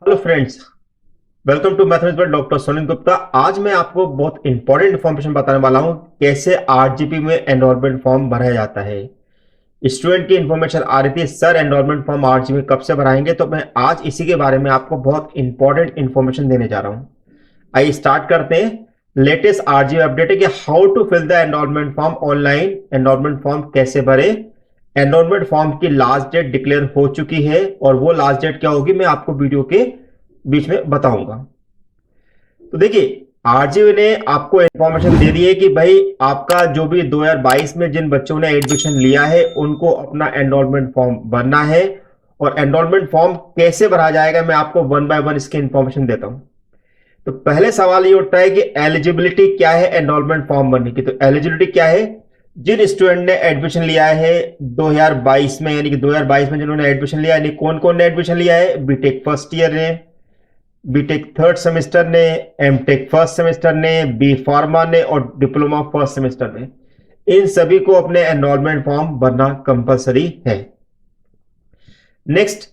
Hello friends, welcome to mathematics by doctor Sunil Gupta. आज मैं आपको बहुत इंपॉर्टेंट इन्फॉर्मेशन बताने वाला हूं, कैसे आरजीपी में एनरोलमेंट फॉर्म भरा जाता है। स्टूडेंट की इन्फॉर्मेशन आ रही थी, सर एनरोलमेंट फॉर्म आरजीपी में कब से भराएंगे, तो मैं आज इसी के बारे में आपको बहुत इंपॉर्टेंट इन्फॉर्मेशन देने जा रहा हूं। आइए स्टार्ट करते हैं। लेटेस्ट आरजीपी अपडेट है कि how to fill the enrolment form online. Enrolment form कैसे भरे। एनरोलमेंट फॉर्म की लास्ट डेट डिक्लेयर हो चुकी है और वो लास्ट डेट क्या होगी मैं आपको वीडियो के बीच में बताऊंगा। तो देखिए, आरजीवी ने आपको इंफॉर्मेशन दे दी है कि भाई आपका जो भी 2022 में जिन बच्चों ने एडमिशन लिया है उनको अपना एनरोलमेंट फॉर्म भरना है। और एनरोलमेंट फॉर्म कैसे भरा जाएगा मैं आपको वन बाय वन इसकी इंफॉर्मेशन देता हूं। तो पहले सवाल ये उठता है कि एलिजिबिलिटी क्या है एनरोलमेंट फॉर्म भरने की। तो एलिजिबिलिटी क्या है, जिन स्टूडेंट ने एडमिशन लिया है 2022 में, यानी कि 2022 में जिन्होंने एडमिशन लिया, यानी कौन कौन ने एडमिशन लिया है, बीटेक फर्स्ट ईयर ने, बीटेक थर्ड सेमेस्टर ने, एमटेक फर्स्ट सेमेस्टर ने, बी फार्मा ने और डिप्लोमा फर्स्ट सेमेस्टर ने, इन सभी को अपने एनरोलमेंट फॉर्म भरना कंपलसरी है। नेक्स्ट,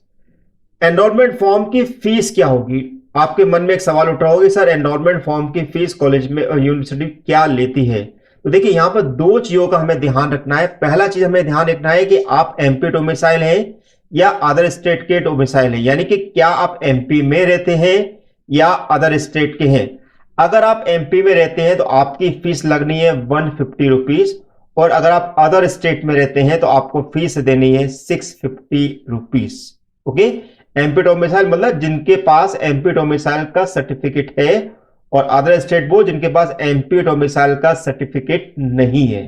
एनरोलमेंट फॉर्म की फीस क्या होगी। आपके मन में एक सवाल उठ रहा होगा, सर एनरोलमेंट फॉर्म की फीस कॉलेज में और यूनिवर्सिटी क्या लेती है। तो देखिए, यहां पर दो चीजों का हमें ध्यान रखना है। पहला चीज हमें ध्यान रखना है कि आप एमपी डोमिसाइल हैं या अदर स्टेट के डोमिसाइल हैं, यानी कि क्या आप एमपी में रहते हैं या अदर स्टेट के हैं। अगर आप एमपी में रहते हैं तो आपकी फीस लगनी है 150 रुपीज, और अगर आप अदर स्टेट में रहते हैं तो आपको फीस देनी है 650 रुपीज। ओके। एमपी डोमिसाइल मतलब जिनके पास एमपी डोमिसाइल का सर्टिफिकेट है, और अदर स्टेट वो जिनके पास एमपी डोमिसाइल का सर्टिफिकेट नहीं है।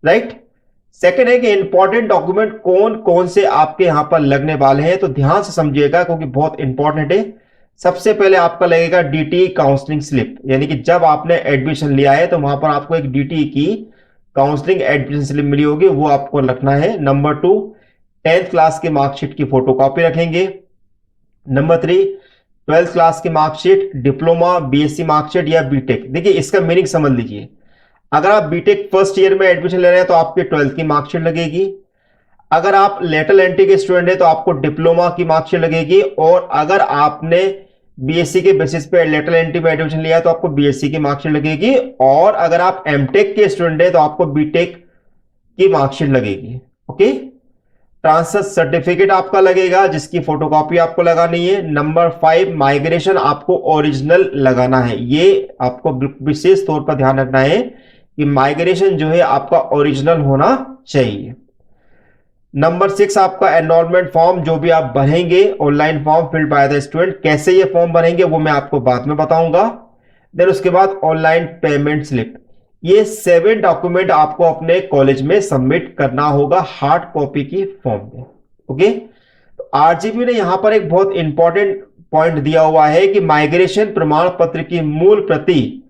राइट। सेकंड है कि इंपॉर्टेंट डॉक्यूमेंट कौन कौन से आपके यहां पर लगने वाले हैं, तो ध्यान से समझिएगा क्योंकि बहुत इंपॉर्टेंट है। सबसे पहले आपका लगेगा डीटी काउंसलिंग स्लिप, यानी कि जब आपने एडमिशन लिया है तो वहां पर आपको एक डीटी की काउंसलिंग एडमिशन स्लिप मिली होगी, वो आपको रखना है। नंबर टू, 10th क्लास की मार्कशीट की फोटोकॉपी रखेंगे। नंबर थ्री, 12th क्लास की मार्कशीट, डिप्लोमा बीएससी मार्कशीट या बीटेक। देखिए, इसका मीनिंग समझ लीजिए। अगर आप बीटेक फर्स्ट ईयर में एडमिशन ले रहे हैं तो आपकी 12th की मार्कशीट लगेगी। अगर आप लेटरल एंट्री के स्टूडेंट हैं तो आपको डिप्लोमा की मार्कशीट लगेगी। और अगर आपने बीएससी के बेसिस पे लेटरल एंट्री में एडमिशन लिया है तो आपको बीएससी की मार्कशीट लगेगी। और अगर आप एमटेक के स्टूडेंट हैं तो आपको बीटेक की मार्कशीट लगेगी। ओके। ट्रांसफर सर्टिफिकेट आपका लगेगा जिसकी फोटोकॉपी आपको लगानी है। नंबर 5, माइग्रेशन आपको ओरिजिनल लगाना है। ये आपको विशेष तौर पर ध्यान रखना है कि माइग्रेशन जो है आपका ओरिजिनल होना चाहिए। नंबर 6, आपका एनरोलमेंट फॉर्म जो भी आप भरेंगे, online form filled by the student. कैसे ये फॉर्म भरेंगे वो मैं आपको बाद में बताऊंगा। देन उसके बाद ऑनलाइन पेमेंट स्लिप। ये 7 डॉक्यूमेंट आपको अपने कॉलेज में सबमिट करना होगा हार्ड कॉपी की फॉर्म में। ओके। तो आरजीपी ने यहां पर एक बहुत इंपॉर्टेंट पॉइंट दिया हुआ है कि माइग्रेशन प्रमाण पत्र की मूल प्रति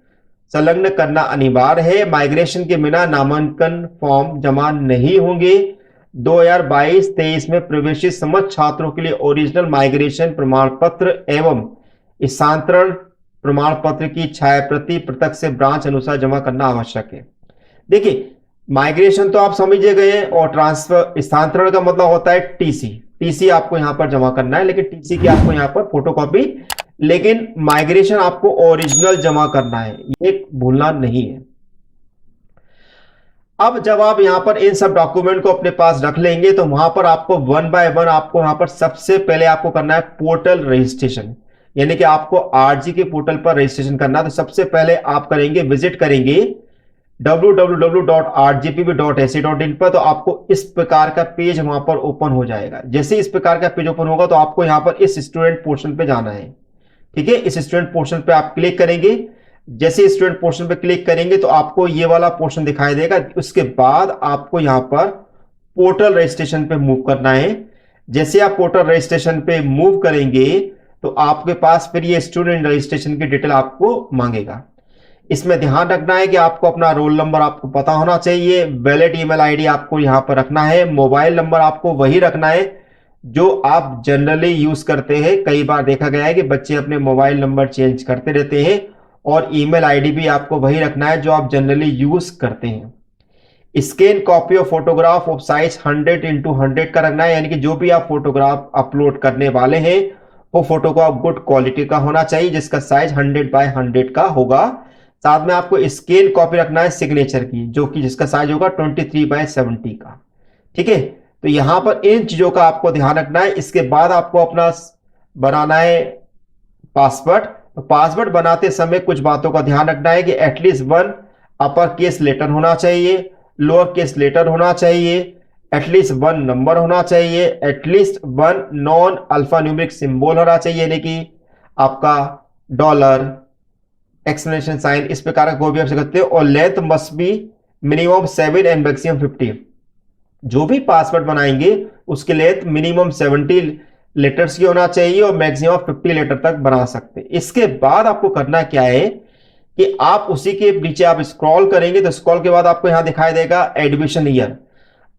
संलग्न करना अनिवार्य है। माइग्रेशन के बिना नामांकन फॉर्म जमा नहीं होंगे। 2022-23 में प्रवेशित समस्त छात्रों के लिए ओरिजिनल माइग्रेशन प्रमाण पत्र एवं स्थानांतरण प्रमाण पत्र की छायाप्रति पृथक से ब्रांच अनुसार जमा करना आवश्यक है। देखिए, माइग्रेशन तो आप समझे गए, और ट्रांसफर स्थानांतरण का मतलब होता है टीसी। टीसी आपको यहां पर जमा करना है, लेकिन टीसी की आपको यहां पर फोटोकॉपी, लेकिन माइग्रेशन आपको ओरिजिनल जमा करना है, ये भूलना नहीं है। अब जब आप यहां पर इन सब डॉक्यूमेंट को अपने पास रख लेंगे तो वहां पर आपको वन बाय वन आपको यहां पर सबसे पहले आपको करना है पोर्टल रजिस्ट्रेशन, यानी कि आपको आरजी के पोर्टल पर रजिस्ट्रेशन करना है। तो सबसे पहले आप करेंगे, विजिट करेंगे www.rgpb.ac.in पर। तो आपको इस प्रकार का पेज वहां पर ओपन हो जाएगा। जैसे इस प्रकार का पेज ओपन होगा तो आपको यहां पर इस स्टूडेंट पोर्शन पे जाना है। ठीक है, इस स्टूडेंट पोर्शन पे आप क्लिक करेंगे। जैसे स्टूडेंट पोर्शन पे क्लिक करेंगे तो आपको ये वाला पोर्शन दिखाई देगा। उसके बाद आपको यहां पर पोर्टल रजिस्ट्रेशन पे मूव करना है। जैसे आप पोर्टल रजिस्ट्रेशन पे मूव करेंगे तो आपके पास फिर ये स्टूडेंट रजिस्ट्रेशन की डिटेल आपको मांगेगा। इसमें ध्यान रखना है कि आपको अपना रोल नंबर आपको पता होना चाहिए। वैलिड ईमेल आईडी आपको यहां पर रखना है। मोबाइल नंबर आपको वही रखना है जो आप जनरली यूज करते हैं। कई बार देखा गया है कि बच्चे अपने मोबाइल नंबर चेंज करते रहते हैं। और ईमेल आईडी भी आपको वही रखना है जो आप जनरली यूज करते हैं। Scan copy of photograph of size 100 × 100 का रखना है, यानी कि जो भी आप फोटोग्राफ अपलोड करने वाले हैं वो फोटो को आप गुड क्वालिटी का होना चाहिए, जिसका साइज 100x100 का होगा। साथ में आपको स्कैन कॉपी रखना है सिग्नेचर की, जो कि जिसका साइज होगा 23x70 का। ठीक है, तो यहां पर इन चीजों का आपको ध्यान रखना है। इसके बाद आपको अपना बनाना है पासवर्ड। तो पासवर्ड बनाते समय कुछ बातों का ध्यान रखना है कि at least one upper case letter होना चाहिए, लोअर केस लेटर होना चाहिए, एटलीस्ट वन नंबर होना चाहिए, at least one non alpha numeric symbol होना चाहिए, यानी कि आपका डॉलर, एक्सक्लेमेशन साइन, इस प्रकार का कोई भी आप सकते हो। और length must be minimum 7 and maximum 50। जो भी पासवर्ड बनाएंगे उसके लेंथ मिनिमम 70 लेटर्स की होना चाहिए और मैक्सिमम 50 लेटर तक बना सकते हैं। इसके बाद आपको करना क्या है कि आप उसी के नीचे आप स्क्रॉल करेंगे तो स्क्रॉल के बाद आपको यहां दिखाई देगा एडमिशन ईयर।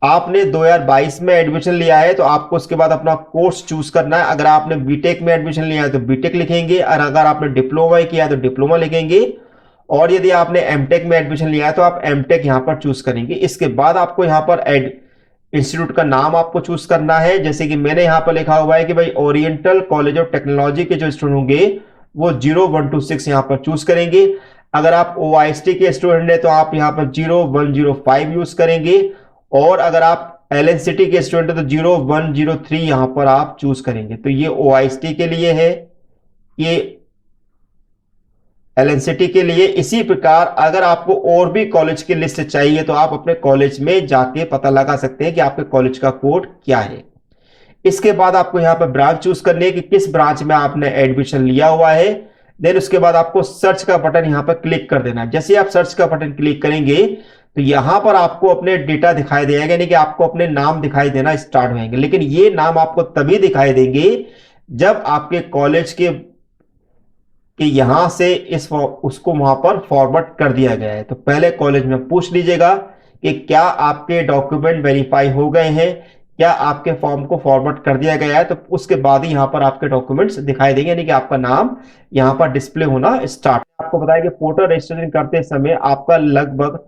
आपने 2022 में एडमिशन लिया है तो आपको उसके बाद अपना कोर्स चूज करना है। अगर आपने बीटेक में एडमिशन लिया है तो बीटेक लिखेंगे, और अगर आपने डिप्लोमा किया है तो डिप्लोमा लिखेंगे, और यदि आपने एमटेक में एडमिशन लिया है तो आप एमटेक यहां पर चूज करेंगे। इसके बाद आपको यहां पर इंस्टीट्यूट का नाम आपको चूज करना है। जैसे कि मैंने यहां पर लिखा हुआ है कि भाई ओरिएंटल कॉलेज ऑफ टेक्नोलॉजी के जो स्टूडेंट होंगे वो 0126 यहां पर चूज करेंगे। अगर आप ओआईएसटी के स्टूडेंट हैं तो आप यहां पर 0105 यूज करेंगे, और अगर आप एलएनसीटी के स्टूडेंट है तो 0103 यहां पर आप चूज करेंगे। तो ये ओआईएसटी के लिए है, ये एलएनसीटी के लिए। इसी प्रकार अगर आपको और भी कॉलेज की लिस्ट चाहिए तो आप अपने कॉलेज में जाके पता लगा सकते हैं कि आपके कॉलेज का कोड क्या है। इसके बाद आपको यहां पर ब्रांच चूज करनी है कि किस ब्रांच में आपने एडमिशन लिया हुआ है। देन उसके बाद आपको सर्च का बटन यहां पर क्लिक कर देना है। जैसे आप सर्च का बटन क्लिक करेंगे तो यहां पर आपको अपने डेटा दिखाई देगा, यानी कि आपको अपने नाम दिखाई देना स्टार्ट होंगे। लेकिन ये नाम आपको तभी दिखाई देंगे जब आपके कॉलेज के कि यहां से उसको वहां पर फॉरवर्ड कर दिया गया है। तो पहले कॉलेज में पूछ लीजिएगा कि क्या आपके डॉक्यूमेंट वेरीफाई हो गए हैं, क्या आपके फॉर्म को फॉरवर्ड कर दिया गया है, तो उसके बाद ही यहां पर आपके डॉक्यूमेंट्स दिखाई देंगे, यानी कि आपका नाम यहां पर डिस्प्ले होना स्टार्ट। आपको बताया कि पोर्टल रजिस्ट्रेशन करते समय आपका लगभग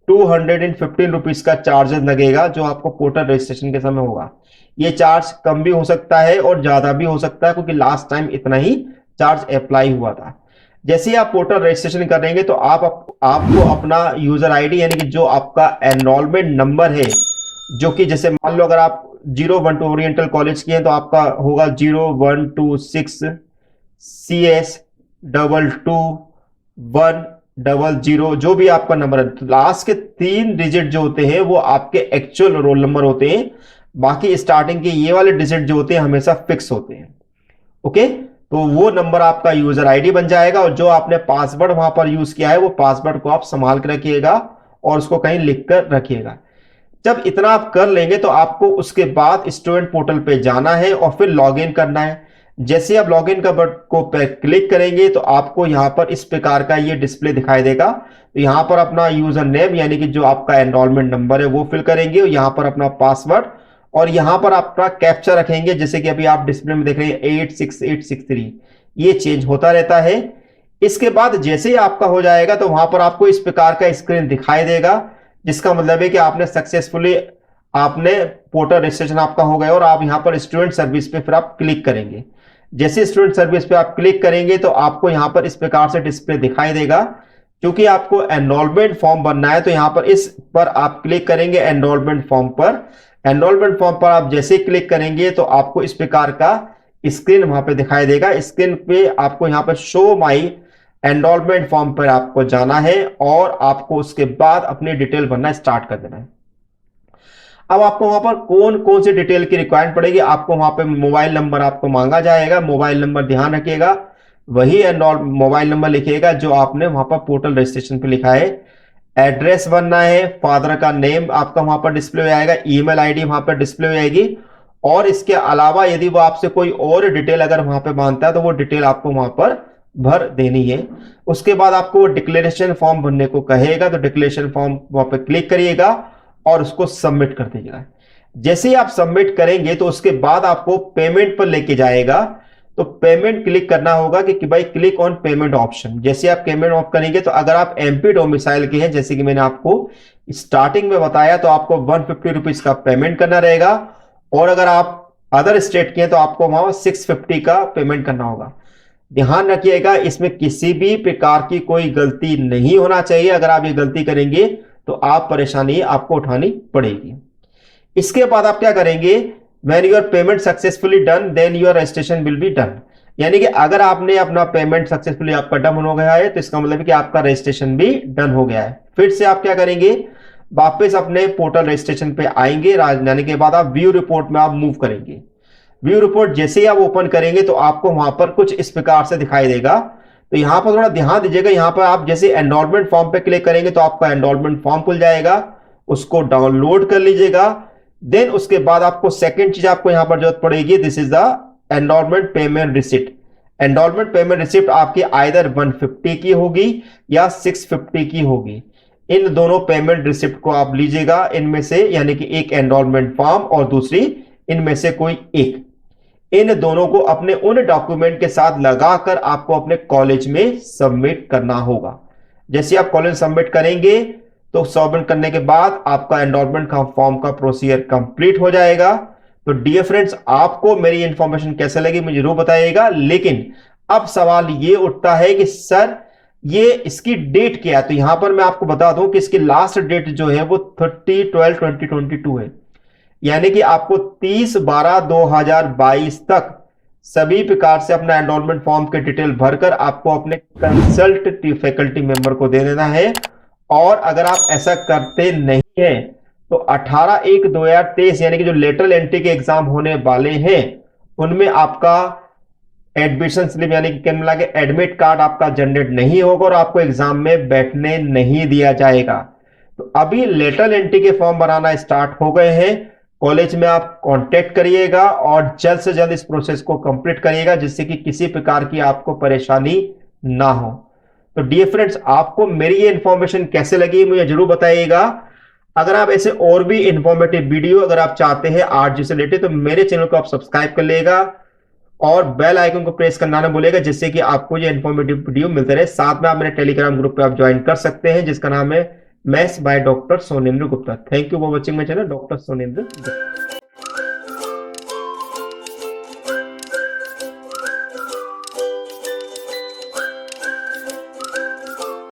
215 रुपीज का चार्जेस लगेगा, जो आपको पोर्टल रजिस्ट्रेशन के समय होगा। ये चार्ज कम भी हो सकता है और ज्यादा भी हो सकता है, क्योंकि लास्ट टाइम इतना ही चार्ज अप्लाई हुआ था। जैसे ही आप पोर्टल रजिस्ट्रेशन करेंगे तो आपको अपना यूजर आईडी, यानी कि जो आपका एनरोलमेंट नंबर है, जो कि जैसे मान लो अगर आप 012 ओरिएंटल कॉलेज की हैं तो आपका होगा 0126 CS 22100, जो भी आपका नंबर है। लास्ट के 3 डिजिट जो होते हैं वो आपके एक्चुअल रोल नंबर होते हैं, बाकी स्टार्टिंग के ये वाले डिजिट जो होते हैं हमेशा फिक्स होते हैं। ओके, तो वो नंबर आपका यूजर आईडी बन जाएगा, और जो आपने पासवर्ड वहां पर यूज किया है वो पासवर्ड को आप संभाल कर रखिएगा और उसको कहीं लिख कर रखिएगा। जब इतना आप कर लेंगे तो आपको उसके बाद स्टूडेंट पोर्टल पे जाना है और फिर लॉगिन करना है। जैसे आप लॉगिन का बटन को पे क्लिक करेंगे तो आपको यहां पर इस प्रकार का ये डिस्प्ले दिखाई देगा। तो यहां पर अपना यूजर नेम, यानी कि जो आपका एनरोलमेंट नंबर है वो फिल करेंगे, और यहां पर अपना पासवर्ड, और यहां पर आपका कैप्चा रखेंगे। जैसे कि अभी आप डिस्प्ले में देख रहे हैं 86863, ये चेंज होता रहता है। इसके बाद जैसे ही आपका हो जाएगा तो वहां पर आपको इस प्रकार का स्क्रीन दिखाई देगा, जिसका मतलब है कि आपने सक्सेसफुली आपने पोर्टल रजिस्ट्रेशन आपका हो गया, और आप यहां पर स्टूडेंट सर्विस पे फिर आप क्लिक करेंगे। जैसे स्टूडेंट सर्विस पे आप क्लिक करेंगे तो आपको यहां पर इस प्रकार से डिस्प्ले दिखाई देगा। क्योंकि आपको एनरोलमेंट फॉर्म भरना है तो यहां पर इस पर आप क्लिक करेंगे एनरोलमेंट फॉर्म पर। एनरोलमेंट फॉर्म पर आप जैसे क्लिक करेंगे तो आपको इस प्रकार का स्क्रीन वहां पे दिखाई देगा। स्क्रीन पे आपको यहां पर शो माई एनरोलमेंट फॉर्म पर आपको जाना है, और आपको उसके बाद अपनी डिटेल भरना स्टार्ट कर देना है। अब आपको वहां पर कौन कौन सी डिटेल की रिक्वायरमेंट पड़ेगी, आपको वहां पे मोबाइल नंबर आपको मांगा जाएगा। मोबाइल नंबर ध्यान रखिएगा, वही मोबाइल नंबर लिखिएगा जो आपने वहां पर पोर्टल रजिस्ट्रेशन पे लिखा है। एड्रेस बनना है, फादर का नेम आपका वहां पर डिस्प्ले हो जाएगा, ईमेल आईडी वहां पर डिस्प्ले हो जाएगी, और इसके अलावा यदि वो आपसे कोई और डिटेल अगर वहां पे मांगता है तो वो डिटेल आपको वहां पर भर देनी है। उसके बाद आपको वो डिक्लेरेशन फॉर्म भरने को कहेगा, तो डिक्लेरेशन फॉर्म वहां पर क्लिक करिएगा और उसको सबमिट कर दीजिएगा। जैसे ही आप सबमिट करेंगे तो उसके बाद आपको पेमेंट पर लेके जाएगा। तो पेमेंट क्लिक करना होगा कि भाई क्लिक ऑन पेमेंट ऑप्शन। जैसे आप पेमेंट ऑफ करेंगे तो अगर आप एमपी डोमिसाइल के हैं, जैसे कि मैंने आपको स्टार्टिंग में बताया, तो आपको 150 रुपीज का पेमेंट करना रहेगा। और अगर आप अदर स्टेट की हैं तो आपको वहां 650 का पेमेंट करना होगा। ध्यान रखिएगा, इसमें किसी भी प्रकार की कोई गलती नहीं होना चाहिए। अगर आप ये गलती करेंगे तो आप परेशानी आपको उठानी पड़ेगी। इसके बाद आप क्या करेंगे, when your payment successfully done then your registration will be done. यानी कि अगर आपने अपना पेमेंट सक्सेसफुली आपका डन हो गया है तो इसका मतलब है कि आपका रजिस्ट्रेशन भी डन हो गया है। फिर से आप क्या करेंगे, वापस अपने पोर्टल रजिस्ट्रेशन पे आएंगे, जाने के बाद आप व्यू रिपोर्ट में आप मूव करेंगे। व्यू रिपोर्ट जैसे ही आप ओपन करेंगे तो आपको वहां पर कुछ इस प्रकार से दिखाई देगा। तो यहां पर थोड़ा ध्यान दीजिएगा, यहां पर आप जैसे एनरोलमेंट फॉर्म पे क्लिक करेंगे तो आपका एनरोलमेंट फॉर्म खुल जाएगा, उसको डाउनलोड कर लीजिएगा। देन उसके बाद आपको सेकंड चीज आपको यहां पर जरूरत पड़ेगी, this is the enrolment payment receipt. Enrolment payment receipt आपकी आइदर 150 की होगी या 650 की होगी। इन दोनों पेमेंट रिसिप्ट को आप लीजिएगा इनमें से, यानी कि एक एनरोलमेंट फॉर्म और दूसरी इनमें से कोई एक। इन दोनों को अपने उन डॉक्यूमेंट के साथ लगाकर आपको अपने कॉलेज में सबमिट करना होगा। जैसे आप कॉलेज सबमिट करेंगे तो सबमिट करने के बाद आपका एनरोलमेंट का फॉर्म का प्रोसीजर कंप्लीट हो जाएगा। तो डियर फ्रेंड्स, आपको मेरी इंफॉर्मेशन कैसे लगी मुझे जरूर बताइएगा। लेकिन अब सवाल ये उठता है कि सर ये इसकी डेट क्या है। तो यहां पर मैं आपको बता दूं कि इसकी लास्ट डेट जो है वो 30/12/2022 है। यानी कि आपको 30/12/2022 तक सभी प्रकार से अपना एनरोलमेंट फॉर्म के डिटेल भरकर आपको अपने कंसल्ट फैकल्टी मेंबर को दे देना है। और अगर आप ऐसा करते नहीं हैं तो 18/1/2023 यानी कि जो लेटरल एंट्री के एग्जाम होने वाले हैं उनमें आपका एडमिशन स्लिप यानी कि कैन मिला के एडमिट कार्ड आपका जनरेट नहीं होगा और आपको एग्जाम में बैठने नहीं दिया जाएगा। तो अभी लेटरल एंट्री के फॉर्म बनाना स्टार्ट हो गए हैं। कॉलेज में आप कांटेक्ट करिएगा और जल्द से जल्द इस प्रोसेस को कंप्लीट करिएगा जिससे कि किसी प्रकार की आपको परेशानी ना हो। तो डियर फ्रेंड्स, आपको मेरी ये इंफॉर्मेशन कैसे लगी मुझे जरूर बताइएगा। अगर आप ऐसे और भी इंफॉर्मेटिव वीडियो अगर आप चाहते हैं आर्ट से रिलेटेड तो मेरे चैनल को आप सब्सक्राइब कर लेगा और बेल आइकन को प्रेस करना ना भूलेगा जिससे कि आपको ये इंफॉर्मेटिव वीडियो मिलते रहे। साथ में आप मेरे टेलीग्राम ग्रुप पे आप ज्वाइन कर सकते हैं जिसका नाम है maths by doctor Sonendra Gupta. Thank you for watching my channel doctor Sonendra Gupta.